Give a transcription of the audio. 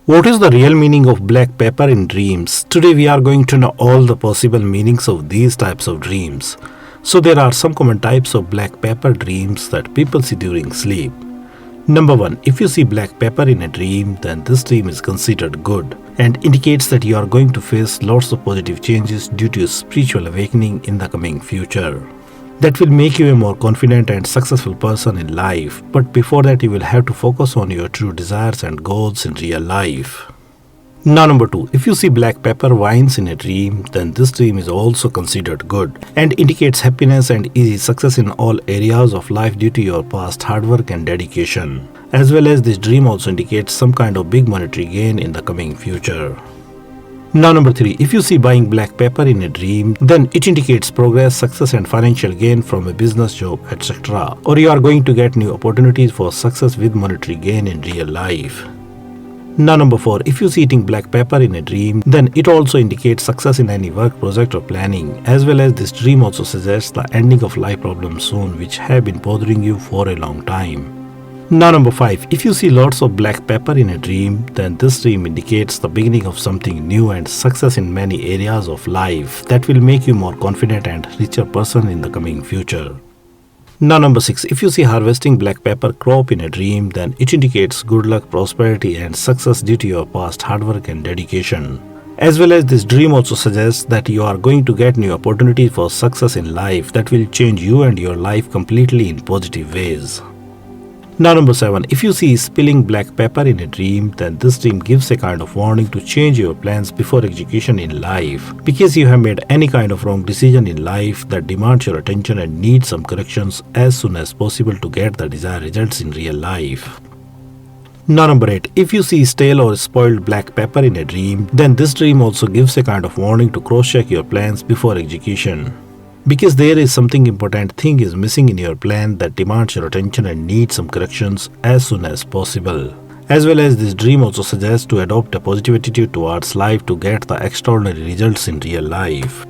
What is the real meaning of black pepper in dreams? Today we are going to know all the possible meanings of these types of dreams. So there are some common types of black pepper dreams that people see during sleep. Number 1. If you see black pepper in a dream, then this dream is considered good and indicates that you are going to face lots of positive changes due to a spiritual awakening in the coming future. That will make you a more confident and successful person in life, but before that you will have to focus on your true desires and goals in real life. Now number 2, if you see black pepper vines in a dream, then this dream is also considered good and indicates happiness and easy success in all areas of life due to your past hard work and dedication. As well as this dream also indicates some kind of big monetary gain in the coming future. Now number 3, if you see buying black pepper in a dream, then it indicates progress, success and financial gain from a business job, etc. Or you are going to get new opportunities for success with monetary gain in real life. Now number 4, if you see eating black pepper in a dream, then it also indicates success in any work, project or planning. As well as this dream also suggests the ending of life problems soon which have been bothering you for a long time. Now number 5, if you see lots of black pepper in a dream, then this dream indicates the beginning of something new and success in many areas of life that will make you more confident and richer person in the coming future. Now number 6, if you see harvesting black pepper crop in a dream, then it indicates good luck, prosperity and success due to your past hard work and dedication. As well as this dream also suggests that you are going to get new opportunities for success in life that will change you and your life completely in positive ways. Now number 7, if you see spilling black pepper in a dream, then this dream gives a kind of warning to change your plans before execution in life, because you have made any kind of wrong decision in life that demands your attention and needs some corrections as soon as possible to get the desired results in real life. Now number 8, if you see stale or spoiled black pepper in a dream, then this dream also gives a kind of warning to cross-check your plans before execution. Because there is something important thing is missing in your plan that demands your attention and needs some corrections as soon as possible. As well as this dream also suggests to adopt a positive attitude towards life to get the extraordinary results in real life.